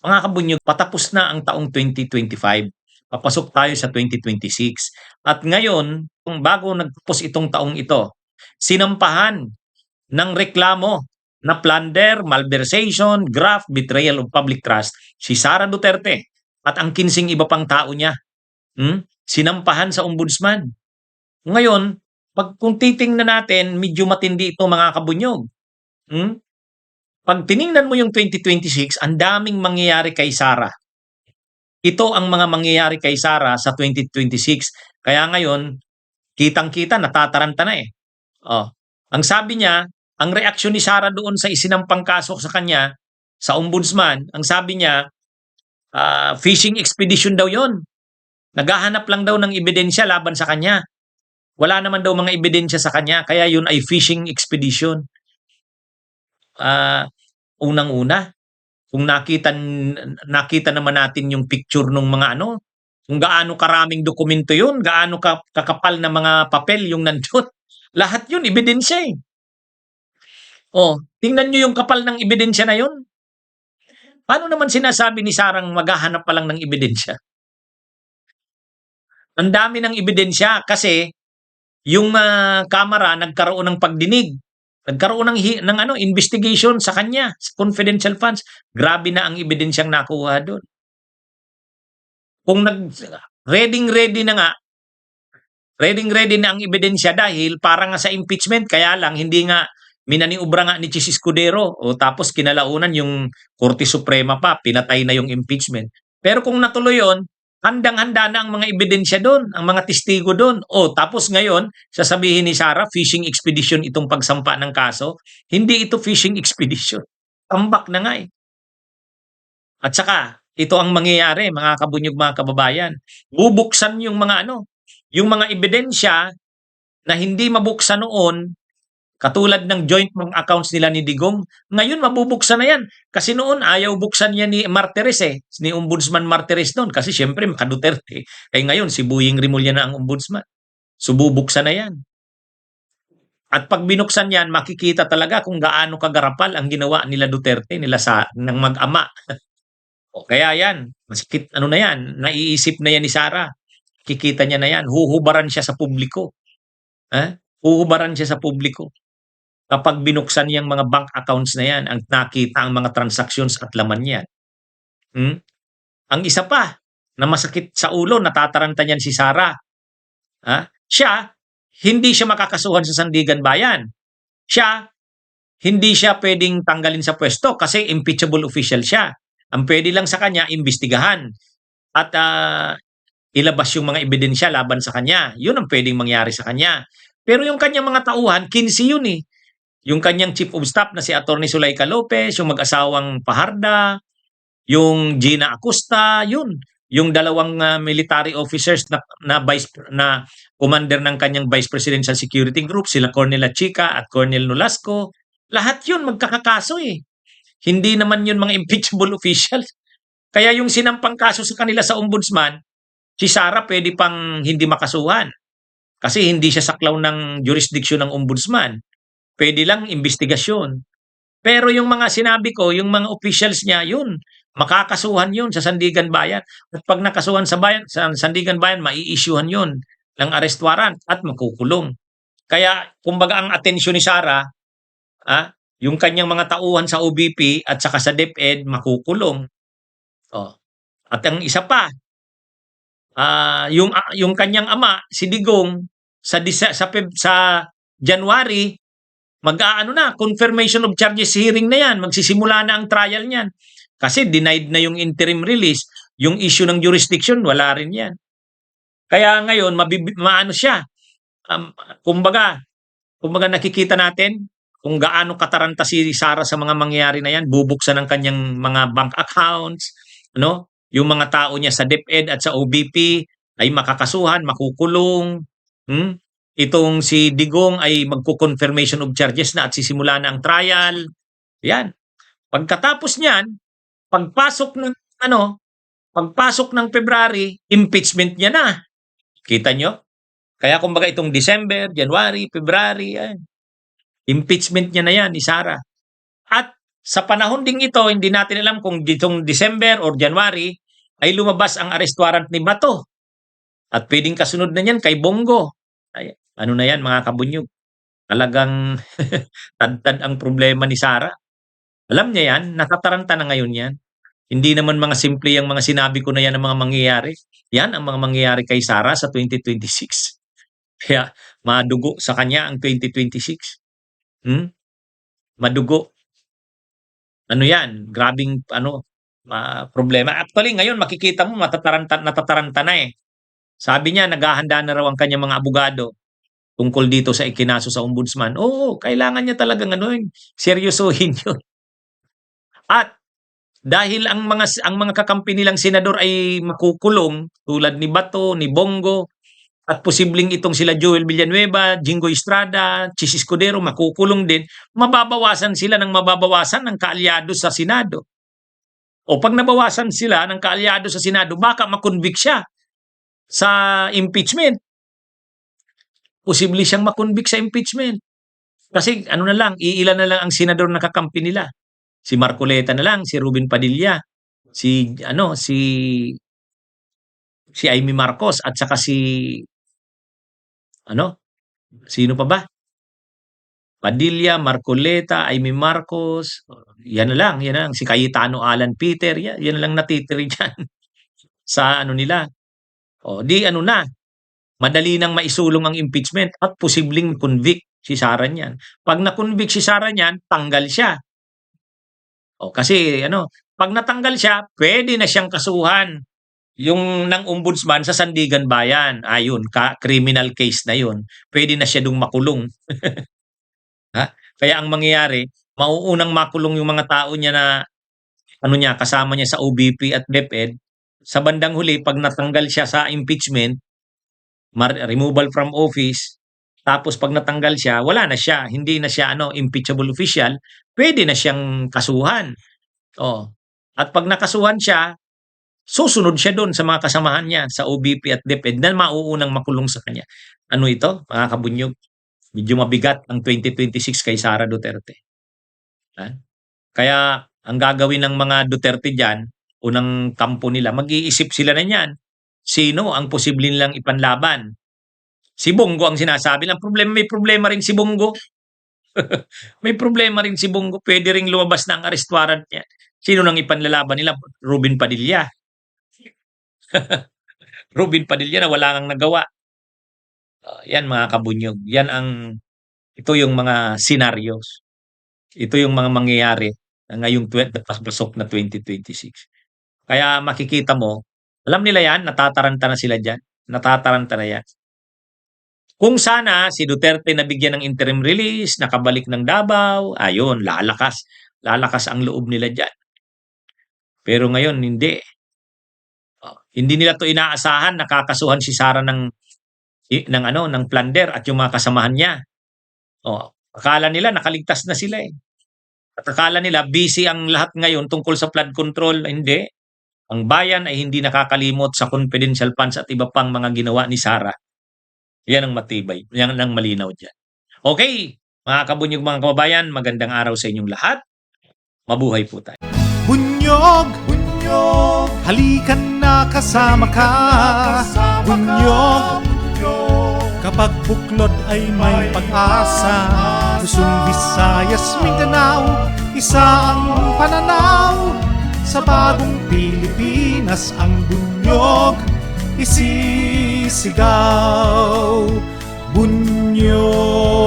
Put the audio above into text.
Mga kabunyog, patapos na ang taong 2025. Papasok tayo sa 2026. At ngayon, kung bago nagtapos itong taong ito, sinampahan ng reklamo na plunder, malversation, graft, betrayal of public trust si Sara Duterte at ang 15 iba pang tao niya. Sinampahan sa ombudsman. Ngayon, kung titingnan natin, medyo matindi ito mga kabunyog. Pag tiningnan mo yung 2026, ang daming mangyayari kay Sara. Ito ang mga mangyayari kay Sara sa 2026. Kaya ngayon, kitang-kita, natataranta na eh. Ang sabi niya, ang reaksyon ni Sara doon sa isinampang kaso sa kanya, sa ombudsman, ang sabi niya, fishing expedition daw yon. Naghahanap lang daw ng ebidensya laban sa kanya. Wala naman daw mga ebidensya sa kanya, kaya yun ay fishing expedition. Unang-una, kung nakita naman natin yung picture ng mga kung gaano karaming dokumento yun, gaano kakapal na mga papel yung nandun. Lahat yun, ebidensya eh. Tingnan nyo yung kapal ng ebidensya na yun. Paano naman sinasabi ni Sarang maghahanap pa lang ng ebidensya? Ang dami ng ebidensya kasi yung kamera nagkaroon ng pagdinig. Nagkaroon ng investigation sa kanya, sa confidential funds. Grabe na ang ebidensyang nakuha doon. Kung ready na nga, ready na ang ebidensya dahil para nga sa impeachment, kaya lang hindi nga minaniubra nga ni Chis Escudero tapos kinalaunan yung Korte Suprema pa, pinatay na yung impeachment. Pero kung natuloy yun, handang-handa na ang mga ebidensya doon, ang mga testigo doon. Tapos ngayon, sasabihin ni Sara, fishing expedition itong pagsampa ng kaso. Hindi ito fishing expedition. Tambak na nga eh. At saka, ito ang mangyayari, mga kabunyog, mga kababayan. Bubuksan yung mga yung mga ebidensya na hindi mabuksan noon, katulad ng joint bank accounts nila ni Digong, ngayon mabubuksan na yan. Kasi noon ayaw buksan niya ni Martires ni Ombudsman Martires noon kasi syempre maka-Duterte. Kaya ngayon si Boying Rimulya na ang ombudsman. So bubuksan na yan. At pag binuksan yan, makikita talaga kung gaano kagarapal ang ginawa nila Duterte, ng mag-ama. Kaya yan, masikit na yan, naiisip na yan ni Sara. Kikita niya na yan, huhubaran siya sa publiko. Huhubaran siya sa publiko. Kapag binuksan yung mga bank accounts na yan, ang nakita ang mga transactions at laman niyan. Ang isa pa, na masakit sa ulo, natataranta niyan si Sara. Siya, hindi siya makakasuhan sa Sandigan Bayan. Siya, hindi siya pwedeng tanggalin sa pwesto kasi impeachable official siya. Ang pwede lang sa kanya, imbestigahan. At ilabas yung mga ebidensya laban sa kanya. Yun ang pwedeng mangyari sa kanya. Pero yung kanyang mga tauhan, 15 yun eh. Yung kanyang chief of staff na si Atty. Zuleika Lopez, yung mag-asawang Paharda, yung Gina Acosta, yun. Yung dalawang military officers na commander ng kanyang Vice Presidential Security Group, sila Cornel Chica at Cornel Nolasco. Lahat yun magkakakaso eh. Hindi naman yun mga impeachable officials. Kaya yung sinampang kaso sa kanila sa ombudsman, si Sara pwede pang hindi makasuhan. Kasi hindi siya saklaw ng jurisdiction ng ombudsman. Pwede lang investigasyon. Pero yung mga sinabi ko, yung mga officials niya, yun, makakasuhan yun sa Sandigan Bayan. At pag nakasuhan sa Sandigan Bayan, mai-issuehan yun ng arrest warrant at makukulong. Kaya, kumbaga ang atensyon ni Sara, yung kanyang mga tauhan sa OBP at saka sa DepEd, makukulong. At ang isa pa, yung kanyang ama, si Digong, sa January, confirmation of charges hearing na yan. Magsisimula na ang trial niyan. Kasi denied na yung interim release. Yung issue ng jurisdiction, wala rin yan. Kaya ngayon, maano siya. Kumbaga nakikita natin kung gaano kataranta si Sara sa mga mangyayari na yan. Bubuksan ang kanyang mga bank accounts. Yung mga tao niya sa DepEd at sa OBP ay makakasuhan, makukulong. Itong si Digong ay magko-confirmation of charges na at sisimula na ang trial. Yan. Pagkatapos niyan, pagpasok ng February, impeachment niya na. Kita nyo? Kaya kumbaga itong December, January, February, impeachment niya na yan ni Sara. At Sa panahon ding ito, hindi natin alam kung ditong December or January ay lumabas ang arrest warrant ni Bato. At pwedeng kasunod na niyan kay Bongo. Ay, ano na yan mga kabunyog? Talagang tad-tad ang problema ni Sara. Alam niya yan, natataranta na ngayon yan. Hindi naman mga simple yung mga sinabi ko na yan ang mga mangyayari. Yan ang mga mangyayari kay Sara sa 2026. Kaya madugo sa kanya ang 2026. Madugo. Ano yan, grabing problema. Actually, ngayon makikita mo natataranta na eh. Sabi niya, naghahanda na raw ang kanyang mga abogado tungkol dito sa ikinaso sa ombudsman. Oo, kailangan niya talagang seryosohin yun. At dahil ang mga kakampi nilang senador ay makukulong tulad ni Bato, ni Bongo, at posibleng itong sila Joel Villanueva, Jingo Estrada, Chis Escudero makukulong din, mababawasan sila ng mababawasan ng kaalyado sa Senado. O pag nabawasan sila ng kaalyado sa Senado, baka makonvict siya sa impeachment. Posible siyang makonvict sa impeachment. Kasi ano na lang, iilan na lang ang senador na kakampi nila. Si Marcoleta na lang, si Ruben Padilla, si Amy Marcos at saka sino pa ba? Padilla, Marcoleta, Amy Marcos, yan na lang, si Cayetano Alan Peter, yan na lang natitiri dyan sa nila. O, madali nang maisulong ang impeachment at posibleng convict si Sara niyan. Pag na-convict si Sara niyan, tanggal siya. O, kasi pag natanggal siya, pwede na siyang kasuhan yung ng ombudsman sa Sandigan Bayan. Ayun, criminal case na yun. Pwede na siya dong makulong. Kaya ang mangyayari, mauunang makulong yung mga tao niya na kasama niya sa OBP at DepEd. Sa bandang huli, pag natanggal siya sa impeachment, removal from office, tapos pag natanggal siya, wala na siya. Hindi na siya impeachable official, pwede na siyang kasuhan. At pag nakasuhan siya, susunod siya doon sa mga kasamahan niya sa OBP at DepEd na mauunang makulong sa kanya. Ano ito, mga kabunyog? Medyo mabigat ang 2026 kay Sara Duterte. Kaya ang gagawin ng mga Duterte dyan, unang kampo nila, mag-iisip sila na niyan. Sino ang posible nilang ipanlaban? Si Bongo ang sinasabi lang. May problema rin si Bongo. May problema rin si Bongo. Pwede ring lumabas na ang arrest warrant niya. Sino nang ipanlalaban nila? Ruben Padilla. Ruben Padilla na wala kang nagawa. Yan mga kabunyog. Ito yung mga scenarios. Ito yung mga mangyayari ngayong pasok na 2026. Kaya makikita mo, alam nila yan, natataranta na sila dyan. Natataranta na yan. Kung sana si Duterte nabigyan ng interim release, nakabalik ng Davao, ayun, lalakas. Lalakas ang loob nila dyan. Pero ngayon, hindi. Hindi nila to inaasahan, nakakasuhan si Sara ng plunder at yung mga kasamahan niya. Akala nila nakaligtas na sila eh. At akala nila busy ang lahat ngayon tungkol sa flood control. Hindi. Ang bayan ay hindi nakakalimot sa confidential funds at iba pang mga ginawa ni Sara. Yan ang matibay. Yan ang malinaw dyan. Okay, mga kabunyog, mga kababayan, magandang araw sa inyong lahat. Mabuhay po tayo. Bunyog, bunyog, halikan na kasama ka. Bunyog, kapag buklod ay may pag-asa. Luzon, Visayas, Mindanao, isa ang pananaw. Sa bagong Pilipinas ang bunyog isisigaw. Bunyog.